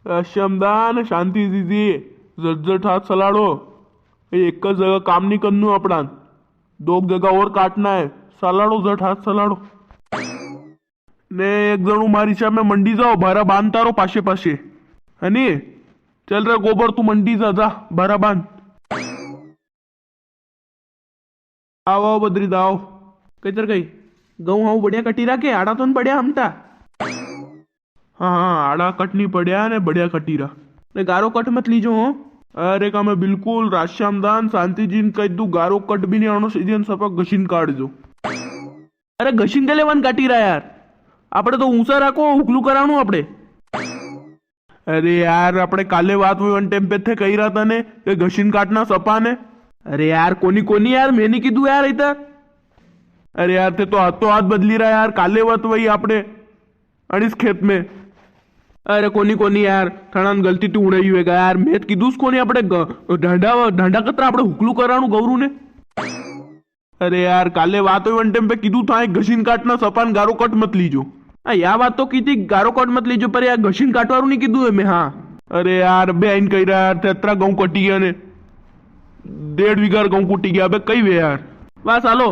श्रमदान शांति दीदी झटझट हाथ चलाड़ो। एक जगह काम नहीं करनु अपना, दो जगह और काटना है। चलाड़ो झट हाथ चलाड़ो ने एक जणू मारी साમે मंडी जाओ, भारा बांधता रहो पाशे पाशे है नी। चल रे गोबर तू मंडी जा भारा बांध। आओ आओ बद्री दाओ कई तर कई गहूं हाउ बढ़िया कटी राखे आड़ा तो बढ़िया हमटा। हाँ हाँ आड़ा कटनी पड़िया ने बढ़िया कटी रहा ने गारो कट मत लीजो हो। अरे का मैं बिल्कुल राश्यामदान शांति जी कही दू गारो कट भी नहीं आनो सीजन सपा घसीन काट जो। अरे घसीन के लेवन काटी रहा यार, आपड़े तो ऊंचा राखो हुकलू कराणू आपड़े। अरे यार अपने काले बात हुई वन टेम पे थे कही रहा था ने कि घसीन काटना सपा ने। अरे यार कोनी कोनी यार मैंने कीधु यार इधर। अरे यार ते तो हाथों हाथ बदली रहा यार, काले बात वही आपने अड़ीस खेत में। अरे कोनी कोनी यार थणान गलती तू उड़ाई हुए यार, मैं कीधु कोनी आपड़े ढांडा ढांडा कतरा आपड़े हुकलू कराणू गौरू ने। अरे यार काले बात हुई वन टेम पे कीधु था घसीन काटना सपान गारो कट मत लीजो। या बात तो की थी गारो कट मत लीजो पर यार घसीन काटवारू नहीं कीधु है मैं। हाँ अरे यार बे आइन कही रहा यार तेतरा गहूं कटी गया ने 1.5 वीघा गहूं कटी गया। अबे कई वे यार बस हालो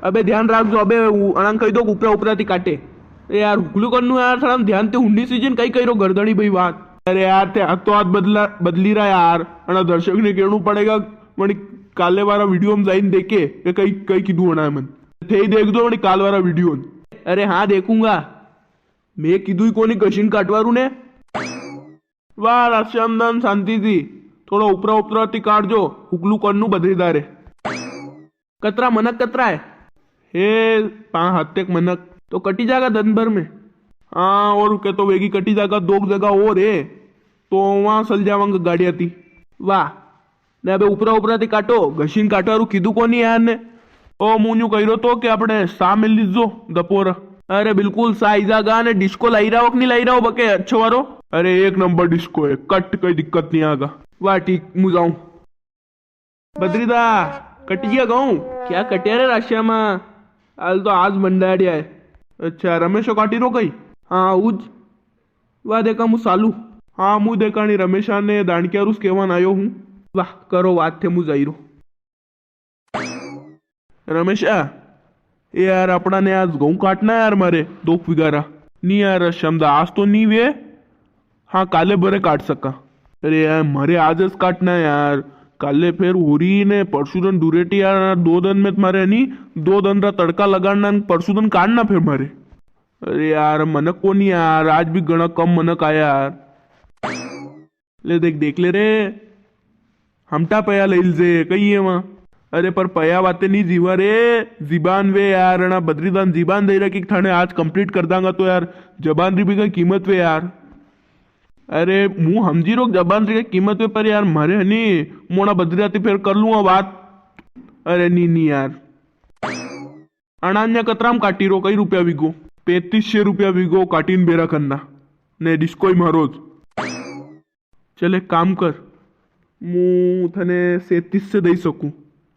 अबे ध्यान रखजो। अबे अणंग कही दो उपरा उपरा थी काटे यार हुकलू करनु यार थोड़ा ध्यान ते हुंडी सीजन कई कही रो गर्दनी भाई बात। अरे यार ते हाथों हाथ बदली रहा यार अना दर्शक ने कहना पड़ेगा वणी काले वाला वीडियो में जाइन देखे कि कई कई कीधु होना है मन थे ही देख दो वणी काल वाला वीडियो। अरे हाँ देखूंगा मैं कीधु ही कोनी घसीन काटवारू ने। वाह राश्यामदान शांति थी थोड़ा उपरा उपरा थी काट जो हुकलू करनु बदरीदारे। कतरा मनक कतरा है हे 5 हत्तेक मनक तो कटी जाएगा दिन भर में। हाँ और के तो वेगी कटी जाएगा 2 जगह और है तो वहां चल जावांगे गाड़िया थी। वाह ने अबे उपरा उपरा थी काटो घसीन काटवारू कीधु कोनी यार ने। ओ मुन्यू कही रो तो कि आपने सा मिल लीजो दपोर। अरे बिल्कुल सा आई जागा ने डिस्को लाई रहा हो कि नहीं लाई रहा हो बके अच्छो वारो। अरे 1 नंबर डिस्को है कट कोई दिक्कत नहीं आगा। वाह ठीक मु जाऊं बद्रीदा कट गया गाऊं क्या कटिया रे राशिया हाल तो आज मंडाड़िया है। अच्छा रमेशो काटी रो कई हाँ उज वाह देखा मु सालू। हाँ मु देखा नहीं रमेशा ने दाणकियारूस केवान आयो हूँ। वाह करो बात थे मु जाई रो। रमेशा यार अपना ने आज गहूं काटना है यार मारे 2 वीघा नहीं यार शमदा आज तो नहीं वे। हाँ काले बरे काट सका। अरे यार मारे आज काटना है यार काले फिर होरी ने परसुदन दुरेटी यार 2 दिन में तुम्हारे नहीं 2 दिन रा तड़का लगाना परसुदन काटना फिर मारे। अरे यार मनक को नहीं यार आज भी घना कम मनक आया यार। ले देख ले रे हमटा पया ले जे कही है वहां। अरे पर पया बातें नहीं जीवा रे जीबान वे यार ना बद्रीदान जीबान दे रहा कि थाने आज कंप्लीट कर दांगा तो यार जबान री भी का कीमत वे यार। अरे मुंह हमजी रो जबान री कीमत वे पर यार मारे हनी मोना बद्रीदाती फिर कर लूंगा बात। अरे नी यार अनान्या कतराम काटी रो कई रुपया वीगो 3500 रुपया वीगो काटीन बेरा करना ने डिस्को ही मारोज। चल एक काम कर मु थने 37 से दई सकूं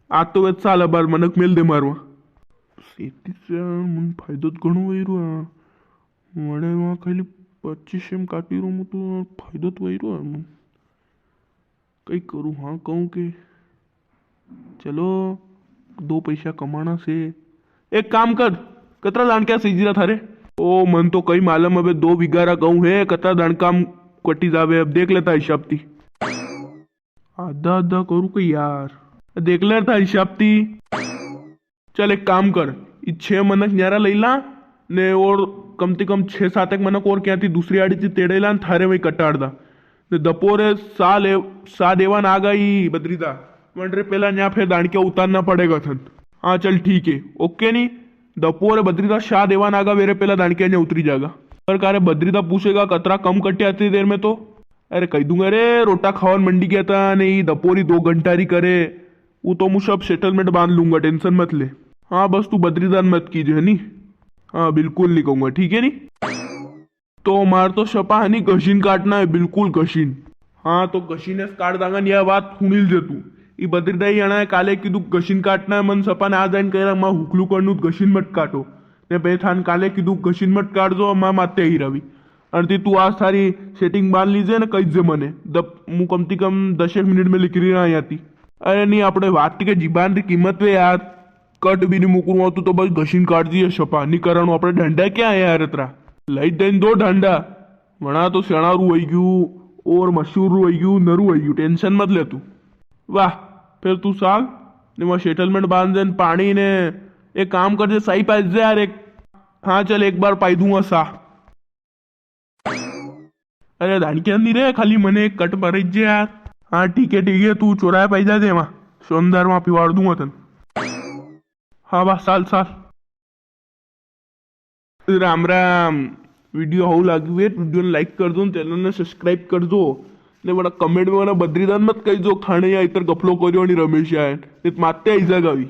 आज तो वेच साल बार मनक मेल दे मारवा 37 मन फायदो घणो वैरो वडे वहां खाली 25 एम काटी रो तो फायदो तो वैरो कई करूं। हाँ कहूं के चलो 2 पैसा कमाना से एक काम कर कतरा दाणक्या सीजीरा थारे। ओ मन तो कई मालूम अबे 2 वीघा गहूं है कतरा दाणकाम कटी जावे अब देख लेता हिसाब थी। आधा आधा करूं के यार देख ले था हिसाब थी। चल एक काम कर 6 मनक न्यारा लई ला ने और कम से कम 6-7 एक मनक और क्या थी दूसरी आड़ी थी तेड़े ला थारे वही कटाड़ दा ने दपोरे सा देवान आ गई बद्रीदा मंडरे पहला न्या फिर दाणकिया उतारना पड़ेगा थन। हाँ चल ठीक है ओके नहीं दपोरे बद्रीदा शाह देवान आगा मेरे पहला दाणकिया ने उतरी जाएगा। पर कारे बद्रीदा पूछेगा कतरा कम कटे आती देर में तो अरे कही दूंगा रे रोटा खावन मंडी गया था नहीं दपोरी 2 घंटारी करे वो तो मु सब सेटलमेंट बांध लूंगा टेंशन मत ले। हाँ बस तू बद्रीदान मत कीजिए नी। हाँ बिल्कुल नहीं कहूंगा ठीक है नी। तो मार तो शपा है नी घसीन काटना है बिल्कुल घसीन। हाँ तो घसीने काट दांगा यह बात सुनील जे तू ई बद्रीदाई आना है काले की तू घसीन काटना है मन सपा ने आ जाइन कह रहा माँ हुकलू करनू घसीन मत काटो ने पे थान काले की तू घसीन मत काट दो माँ माते ही रवि અને તે તું આ સારી સેટિંગ બાંધ લીજે ને કહી દે મને હું કમથી કમ 10 મિનિટ में નીકળી રહ્યા અહીંયાથી. અરે નહીં આપણે વાત કે જીબાનની કિંમત વે યાર કટ બી નહીં મૂકવું હતું તો બસ ઘસીને કાઢ દઈએ છપા નહીં કરવાનું આપણે ઢંડા ક્યાં યાર અતરા લઈ જઈને દો ઢંડા વણા તો શેણારું વહી ગયું ઓર મશહૂરું વહી ગયું નરું વહી ગયું ટેન્શન મત લે તું. વાહ ફેર તું ચાલ ને એમાં સેટલમેન્ટ બાંધ દે ને પાણી ને એક કામ કરજે સહી પાઈ દે યાર એક. हाँ चल एक बार पाई दूंगा सा. अरे दानिक्या नहीं रे खाली મને એક કટ ભરી જ યાર. हाँ ठीक है તું ચોરાય પાઈ જા એમાં સોમદારમાં પીવાડ દઉં તને. હા બસ ચાલ ચાલ. રામ રામ. વિડીયો આવું લાગ્યું હોય વિડીયોને લાઈક કરજો ને ચેનલને સબસ્ક્રાઈબ કરજો ને બધા કમેન્ટમાં મને બદ્રીદાન મત કહીજો ખાણે યા ઇતર ગફલો કર્યો ની રમેશ યાર માતે આઈઝા ગાવી.